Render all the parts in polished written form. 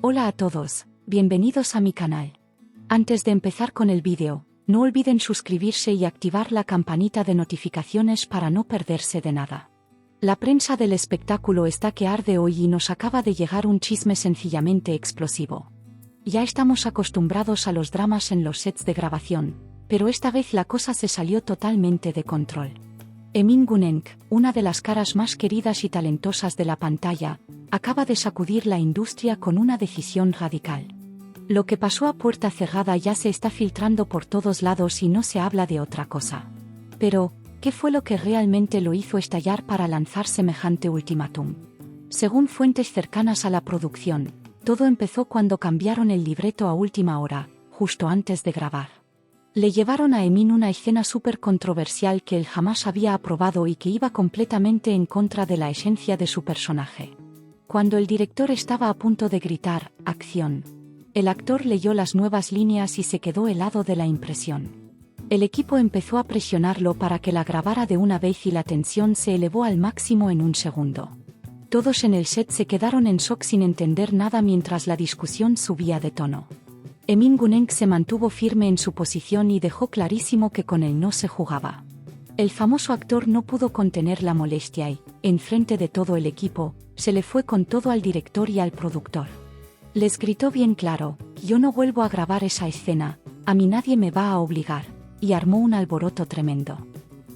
Hola a todos, bienvenidos a mi canal. Antes de empezar con el vídeo, no olviden suscribirse y activar la campanita de notificaciones para no perderse de nada. La prensa del espectáculo está que arde hoy y nos acaba de llegar un chisme sencillamente explosivo. Ya estamos acostumbrados a los dramas en los sets de grabación, pero esta vez la cosa se salió totalmente de control. Emin Guneng, una de las caras más queridas y talentosas de la pantalla, acaba de sacudir la industria con una decisión radical. Lo que pasó a puerta cerrada ya se está filtrando por todos lados y no se habla de otra cosa. Pero, ¿qué fue lo que realmente lo hizo estallar para lanzar semejante ultimátum? Según fuentes cercanas a la producción, todo empezó cuando cambiaron el libreto a última hora, justo antes de grabar. Le llevaron a Emin una escena súper controversial que él jamás había aprobado y que iba completamente en contra de la esencia de su personaje. Cuando el director estaba a punto de gritar, ¡acción!, el actor leyó las nuevas líneas y se quedó helado de la impresión. El equipo empezó a presionarlo para que la grabara de una vez y la tensión se elevó al máximo en un segundo. Todos en el set se quedaron en shock sin entender nada mientras la discusión subía de tono. Emin Guneng se mantuvo firme en su posición y dejó clarísimo que con él no se jugaba. El famoso actor no pudo contener la molestia y, en frente de todo el equipo, se le fue con todo al director y al productor. Les gritó bien claro: yo no vuelvo a grabar esa escena, a mí nadie me va a obligar, y armó un alboroto tremendo.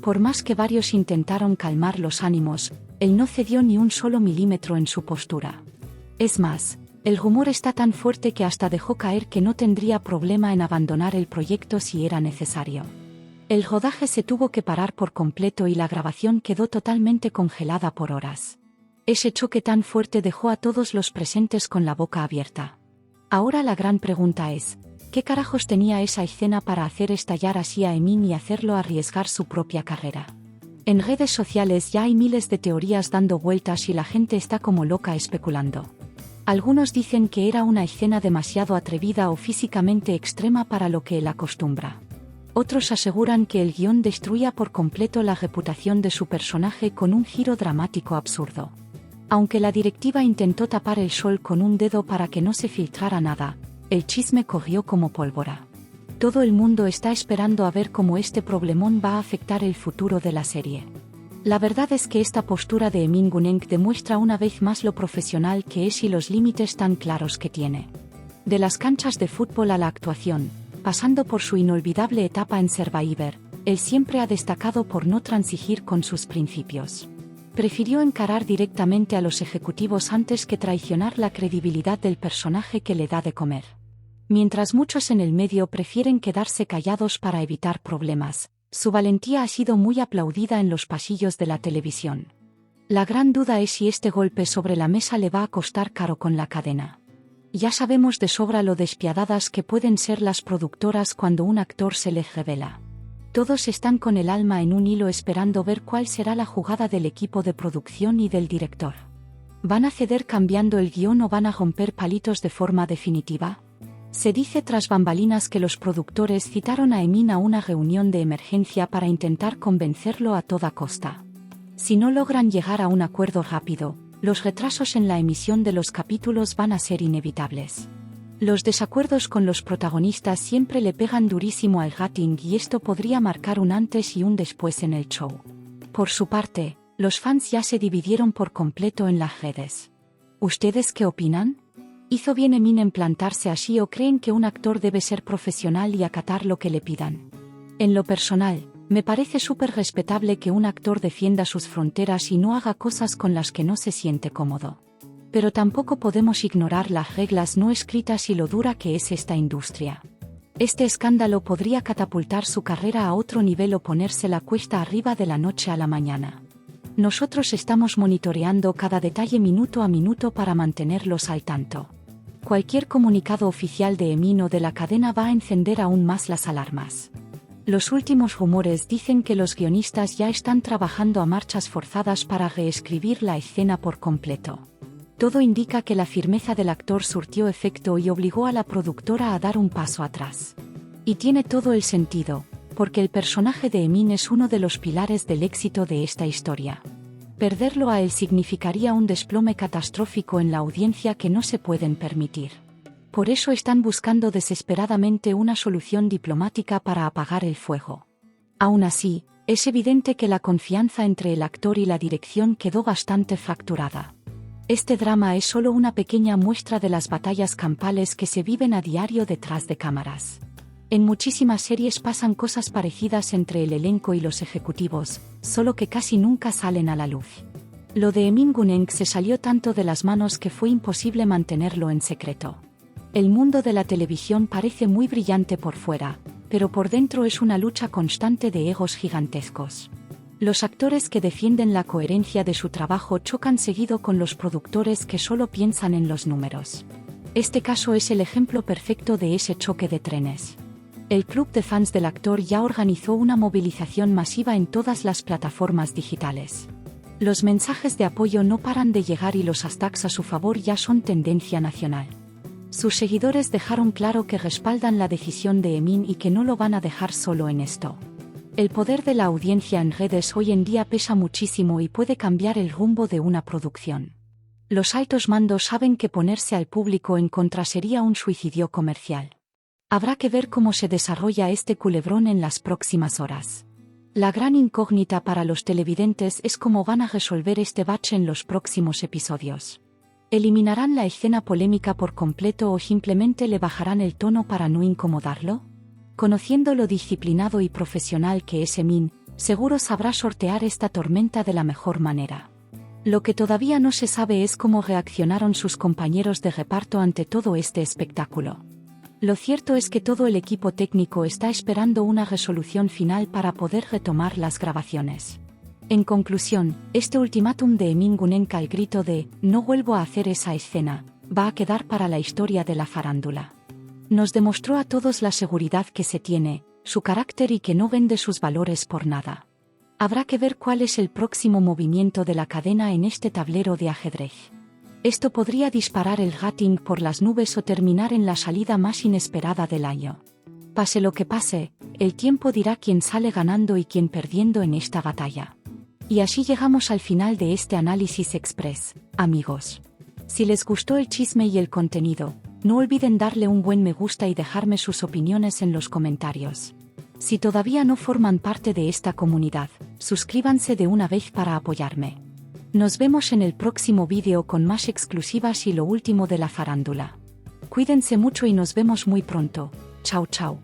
Por más que varios intentaron calmar los ánimos, él no cedió ni un solo milímetro en su postura. Es más, el rumor está tan fuerte que hasta dejó caer que no tendría problema en abandonar el proyecto si era necesario. El rodaje se tuvo que parar por completo y la grabación quedó totalmente congelada por horas. Ese choque tan fuerte dejó a todos los presentes con la boca abierta. Ahora la gran pregunta es, ¿qué carajos tenía esa escena para hacer estallar así a Emin y hacerlo arriesgar su propia carrera? En redes sociales ya hay miles de teorías dando vueltas y la gente está como loca especulando. Algunos dicen que era una escena demasiado atrevida o físicamente extrema para lo que él acostumbra. Otros aseguran que el guión destruía por completo la reputación de su personaje con un giro dramático absurdo. Aunque la directiva intentó tapar el sol con un dedo para que no se filtrara nada, el chisme corrió como pólvora. Todo el mundo está esperando a ver cómo este problemón va a afectar el futuro de la serie. La verdad es que esta postura de Emin Guneng demuestra una vez más lo profesional que es y los límites tan claros que tiene. De las canchas de fútbol a la actuación, pasando por su inolvidable etapa en Survivor, él siempre ha destacado por no transigir con sus principios. Prefirió encarar directamente a los ejecutivos antes que traicionar la credibilidad del personaje que le da de comer. Mientras muchos en el medio prefieren quedarse callados para evitar problemas, su valentía ha sido muy aplaudida en los pasillos de la televisión. La gran duda es si este golpe sobre la mesa le va a costar caro con la cadena. Ya sabemos de sobra lo despiadadas que pueden ser las productoras cuando un actor se les revela. Todos están con el alma en un hilo esperando ver cuál será la jugada del equipo de producción y del director. ¿Van a ceder cambiando el guión o van a romper palitos de forma definitiva? Se dice tras bambalinas que los productores citaron a Emin a una reunión de emergencia para intentar convencerlo a toda costa. Si no logran llegar a un acuerdo rápido, los retrasos en la emisión de los capítulos van a ser inevitables. Los desacuerdos con los protagonistas siempre le pegan durísimo al rating y esto podría marcar un antes y un después en el show. Por su parte, los fans ya se dividieron por completo en las redes. ¿Ustedes qué opinan? ¿Hizo bien Emin en plantarse así o creen que un actor debe ser profesional y acatar lo que le pidan? En lo personal, me parece súper respetable que un actor defienda sus fronteras y no haga cosas con las que no se siente cómodo. Pero tampoco podemos ignorar las reglas no escritas y lo dura que es esta industria. Este escándalo podría catapultar su carrera a otro nivel o ponérsela cuesta arriba de la noche a la mañana. Nosotros estamos monitoreando cada detalle minuto a minuto para mantenerlos al tanto. Cualquier comunicado oficial de Emin o de la cadena va a encender aún más las alarmas. Los últimos rumores dicen que los guionistas ya están trabajando a marchas forzadas para reescribir la escena por completo. Todo indica que la firmeza del actor surtió efecto y obligó a la productora a dar un paso atrás. Y tiene todo el sentido, porque el personaje de Emin es uno de los pilares del éxito de esta historia. Perderlo a él significaría un desplome catastrófico en la audiencia que no se pueden permitir. Por eso están buscando desesperadamente una solución diplomática para apagar el fuego. Aún así, es evidente que la confianza entre el actor y la dirección quedó bastante fracturada. Este drama es solo una pequeña muestra de las batallas campales que se viven a diario detrás de cámaras. En muchísimas series pasan cosas parecidas entre el elenco y los ejecutivos, solo que casi nunca salen a la luz. Lo de Emin Guneng se salió tanto de las manos que fue imposible mantenerlo en secreto. El mundo de la televisión parece muy brillante por fuera, pero por dentro es una lucha constante de egos gigantescos. Los actores que defienden la coherencia de su trabajo chocan seguido con los productores que solo piensan en los números. Este caso es el ejemplo perfecto de ese choque de trenes. El club de fans del actor ya organizó una movilización masiva en todas las plataformas digitales. Los mensajes de apoyo no paran de llegar y los hashtags a su favor ya son tendencia nacional. Sus seguidores dejaron claro que respaldan la decisión de Emin y que no lo van a dejar solo en esto. El poder de la audiencia en redes hoy en día pesa muchísimo y puede cambiar el rumbo de una producción. Los altos mandos saben que ponerse al público en contra sería un suicidio comercial. Habrá que ver cómo se desarrolla este culebrón en las próximas horas. La gran incógnita para los televidentes es cómo van a resolver este bache en los próximos episodios. ¿Eliminarán la escena polémica por completo o simplemente le bajarán el tono para no incomodarlo? Conociendo lo disciplinado y profesional que es Emin, seguro sabrá sortear esta tormenta de la mejor manera. Lo que todavía no se sabe es cómo reaccionaron sus compañeros de reparto ante todo este espectáculo. Lo cierto es que todo el equipo técnico está esperando una resolución final para poder retomar las grabaciones. En conclusión, este ultimátum de Emin Guneng al grito de «no vuelvo a hacer esa escena», va a quedar para la historia de la farándula. Nos demostró a todos la seguridad que se tiene, su carácter y que no vende sus valores por nada. Habrá que ver cuál es el próximo movimiento de la cadena en este tablero de ajedrez. Esto podría disparar el rating por las nubes o terminar en la salida más inesperada del año. Pase lo que pase, el tiempo dirá quién sale ganando y quién perdiendo en esta batalla. Y así llegamos al final de este análisis express, amigos. Si les gustó el chisme y el contenido, no olviden darle un buen me gusta y dejarme sus opiniones en los comentarios. Si todavía no forman parte de esta comunidad, suscríbanse de una vez para apoyarme. Nos vemos en el próximo vídeo con más exclusivas y lo último de la farándula. Cuídense mucho y nos vemos muy pronto. Chao chao.